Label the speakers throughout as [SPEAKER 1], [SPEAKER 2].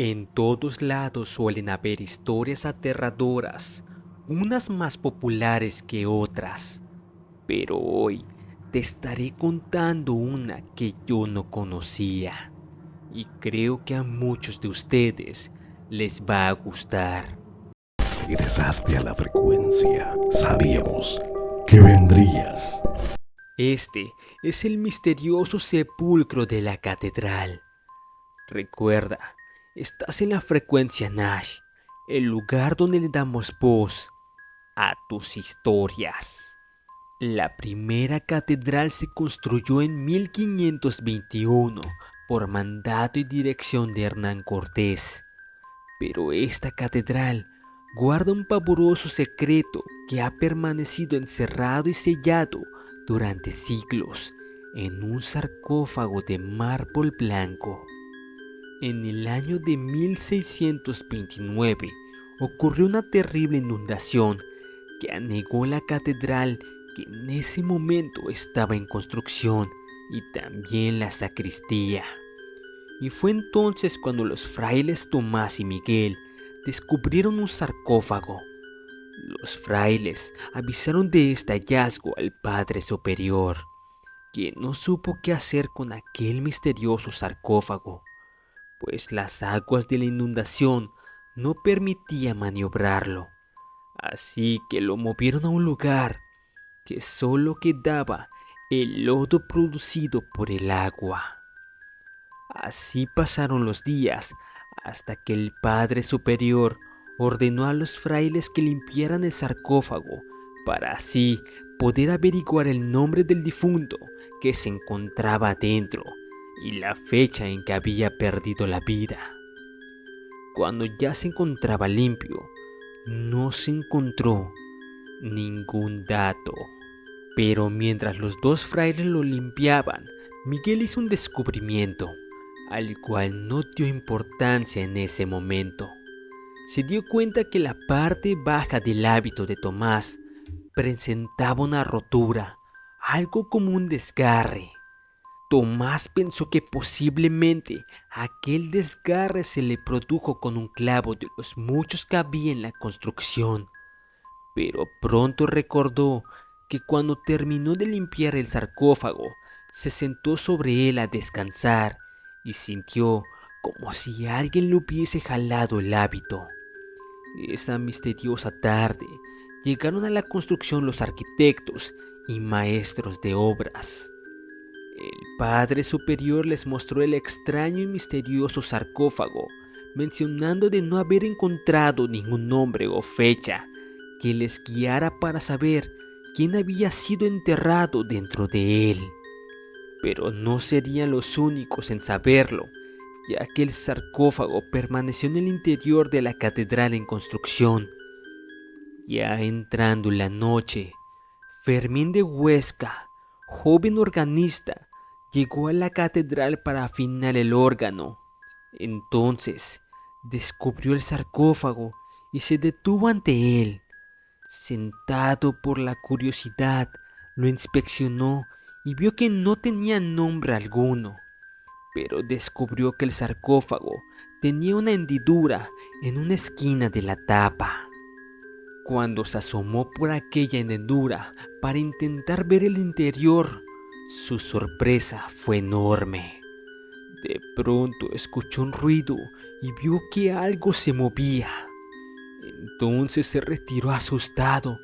[SPEAKER 1] En todos lados suelen haber historias aterradoras, unas más populares que otras, pero hoy te estaré contando una que yo no conocía y creo que a muchos de ustedes les va a gustar.
[SPEAKER 2] Regresaste a la frecuencia. Sabíamos que vendrías.
[SPEAKER 1] Este es el misterioso sepulcro de la catedral. Recuerda, estás en la frecuencia Nash, el lugar donde le damos voz a tus historias. La primera catedral se construyó en 1521 por mandato y dirección de Hernán Cortés, pero esta catedral guarda un pavoroso secreto que ha permanecido encerrado y sellado durante siglos en un sarcófago de mármol blanco. En el año de 1629 ocurrió una terrible inundación que anegó la catedral, que en ese momento estaba en construcción, y también la sacristía. Y fue entonces cuando los frailes Tomás y Miguel descubrieron un sarcófago. Los frailes avisaron de este hallazgo al Padre Superior, quien no supo qué hacer con aquel misterioso sarcófago, pues las aguas de la inundación no permitían maniobrarlo. Así que lo movieron a un lugar que solo quedaba el lodo producido por el agua. Así pasaron los días hasta que el Padre Superior ordenó a los frailes que limpiaran el sarcófago para así poder averiguar el nombre del difunto que se encontraba dentro y la fecha en que había perdido la vida. Cuando ya se encontraba limpio, no se encontró ningún dato. Pero mientras los dos frailes lo limpiaban, Miguel hizo un descubrimiento, al cual no dio importancia en ese momento. Se dio cuenta que la parte baja del hábito de Tomás presentaba una rotura, algo como un desgarre. Tomás pensó que posiblemente aquel desgarre se le produjo con un clavo de los muchos que había en la construcción, pero pronto recordó que cuando terminó de limpiar el sarcófago, se sentó sobre él a descansar y sintió como si alguien le hubiese jalado el hábito. Esa misteriosa tarde llegaron a la construcción los arquitectos y maestros de obras. El Padre Superior les mostró el extraño y misterioso sarcófago, mencionando de no haber encontrado ningún nombre o fecha que les guiara para saber quién había sido enterrado dentro de él. Pero no serían los únicos en saberlo, ya que el sarcófago permaneció en el interior de la catedral en construcción. Ya entrando la noche, Fermín de Huesca, joven organista, llegó a la catedral para afinar el órgano. Entonces descubrió el sarcófago y se detuvo ante él. Sentado por la curiosidad, lo inspeccionó y vio que no tenía nombre alguno, pero descubrió que el sarcófago tenía una hendidura en una esquina de la tapa. Cuando se asomó por aquella hendidura para intentar ver el interior, su sorpresa fue enorme. De pronto escuchó un ruido y vio que algo se movía. Entonces se retiró asustado,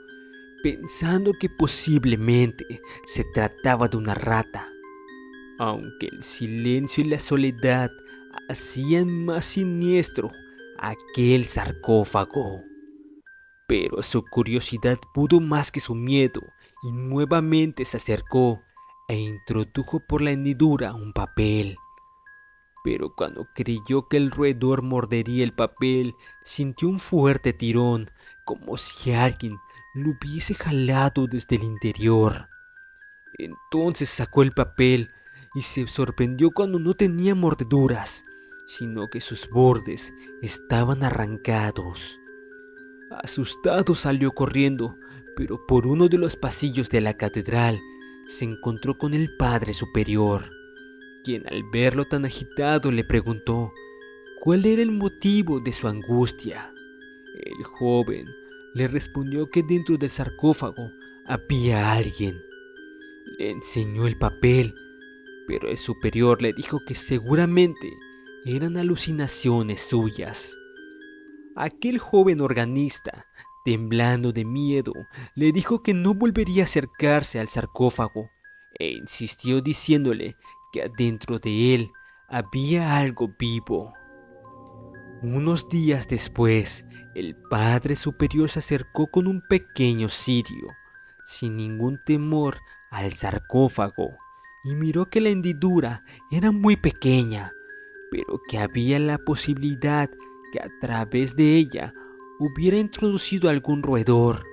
[SPEAKER 1] pensando que posiblemente se trataba de una rata, aunque el silencio y la soledad hacían más siniestro aquel sarcófago. Pero su curiosidad pudo más que su miedo y nuevamente se acercó e introdujo por la hendidura un papel. Pero cuando creyó que el roedor mordería el papel, sintió un fuerte tirón, como si alguien lo hubiese jalado desde el interior. Entonces sacó el papel y se sorprendió cuando no tenía mordeduras, sino que sus bordes estaban arrancados. Asustado salió corriendo, pero por uno de los pasillos de la catedral se encontró con el Padre Superior, quien al verlo tan agitado le preguntó cuál era el motivo de su angustia. El joven le respondió que dentro del sarcófago había alguien. Le enseñó el papel, pero el superior le dijo que seguramente eran alucinaciones suyas. Aquel joven organista, temblando de miedo, le dijo que no volvería a acercarse al sarcófago e insistió diciéndole que adentro de él había algo vivo. Unos días después, el padre superior se acercó con un pequeño cirio, sin ningún temor, al sarcófago y miró que la hendidura era muy pequeña, pero que había la posibilidad que a través de ella hubiera introducido algún roedor.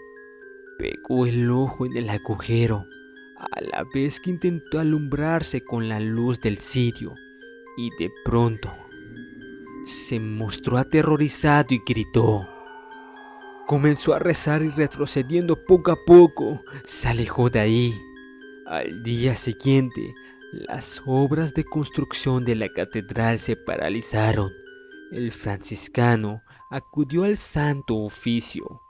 [SPEAKER 1] Pegó el ojo en el agujero, a la vez que intentó alumbrarse con la luz del cirio, y de pronto se mostró aterrorizado y gritó. Comenzó a rezar y retrocediendo poco a poco, se alejó de ahí. Al día siguiente, las obras de construcción de la catedral se paralizaron. El franciscano acudió al Santo Oficio.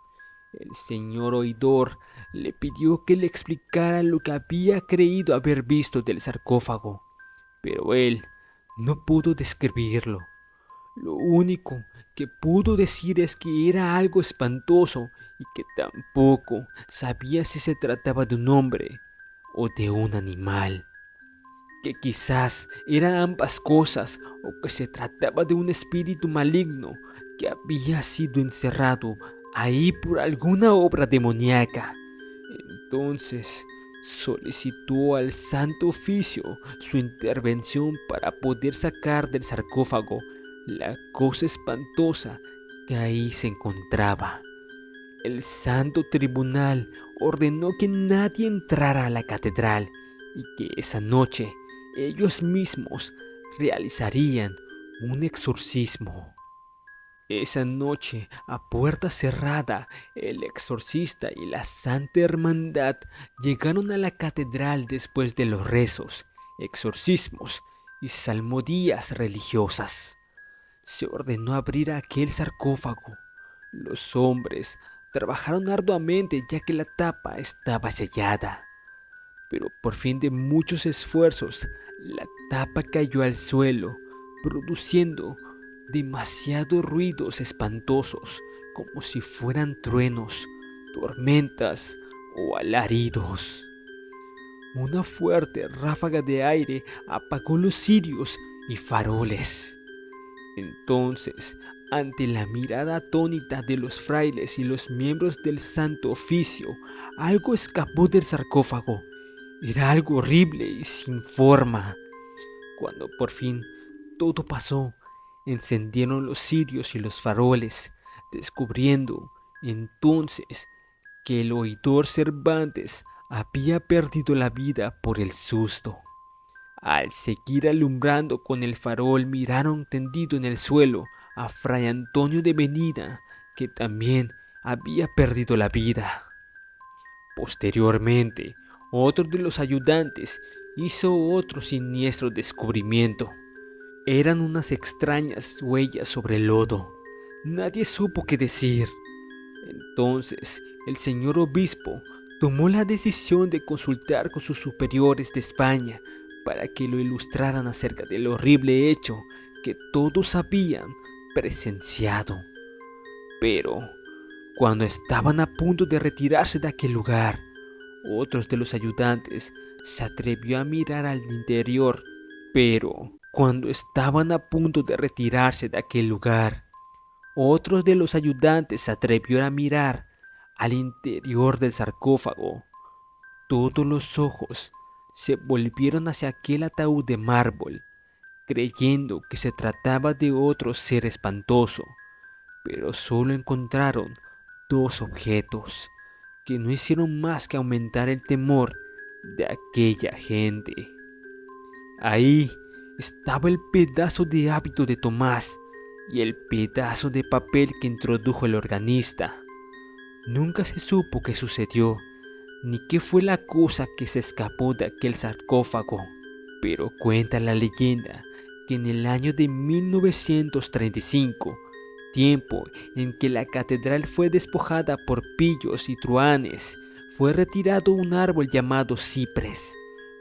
[SPEAKER 1] El señor oidor le pidió que le explicara lo que había creído haber visto del sarcófago, pero él no pudo describirlo. Lo único que pudo decir es que era algo espantoso y que tampoco sabía si se trataba de un hombre o de un animal, que quizás eran ambas cosas o que se trataba de un espíritu maligno que había sido encerrado ahí por alguna obra demoníaca. Entonces solicitó al Santo Oficio su intervención para poder sacar del sarcófago la cosa espantosa que ahí se encontraba. El Santo Tribunal ordenó que nadie entrara a la catedral y que esa noche ellos mismos realizarían un exorcismo. Esa noche, a puerta cerrada, el exorcista y la Santa Hermandad llegaron a la catedral después de los rezos, exorcismos y salmodías religiosas. Se ordenó abrir aquel sarcófago. Los hombres trabajaron arduamente ya que la tapa estaba sellada. Pero por fin de muchos esfuerzos, la tapa cayó al suelo, produciendo demasiados ruidos espantosos, como si fueran truenos, tormentas o alaridos. Una fuerte ráfaga de aire apagó los cirios y faroles. Entonces, ante la mirada atónita de los frailes y los miembros del Santo Oficio, algo escapó del sarcófago. Era algo horrible y sin forma. Cuando por fin todo pasó, encendieron los cirios y los faroles, descubriendo entonces que el oidor Cervantes había perdido la vida por el susto. Al seguir alumbrando con el farol, miraron tendido en el suelo a Fray Antonio de Medina, que también había perdido la vida. Posteriormente, otro de los ayudantes hizo otro siniestro descubrimiento. Eran unas extrañas huellas sobre el lodo. Nadie supo qué decir. Entonces, el señor obispo tomó la decisión de consultar con sus superiores de España para que lo ilustraran acerca del horrible hecho que todos habían presenciado. Pero, cuando estaban a punto de retirarse de aquel lugar, otros de los ayudantes se atrevió a mirar al interior. Pero, cuando estaban a punto de retirarse de aquel lugar, otros de los ayudantes se atrevieron a mirar al interior del sarcófago. Todos los ojos se volvieron hacia aquel ataúd de mármol, creyendo que se trataba de otro ser espantoso, pero solo encontraron dos objetos que no hicieron más que aumentar el temor de aquella gente. Ahí estaba el pedazo de hábito de Tomás y el pedazo de papel que introdujo el organista. Nunca se supo qué sucedió, ni qué fue la cosa que se escapó de aquel sarcófago, pero cuenta la leyenda que que en el año de 1935, tiempo en que la catedral fue despojada por pillos y truhanes, fue retirado un árbol llamado ciprés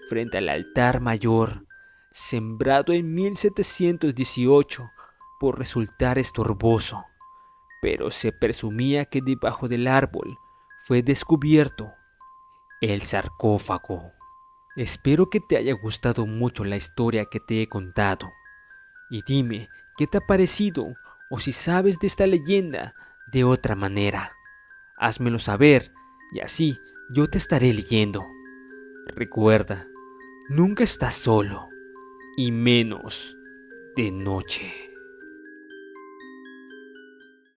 [SPEAKER 1] frente al altar mayor, sembrado en 1718 por resultar estorboso, pero se presumía que debajo del árbol fue descubierto el sarcófago. Espero que te haya gustado mucho la historia que te he contado. Y dime, ¿qué te ha parecido? O si sabes de esta leyenda de otra manera. Házmelo saber y así yo te estaré leyendo. Recuerda, nunca estás solo, y menos de noche.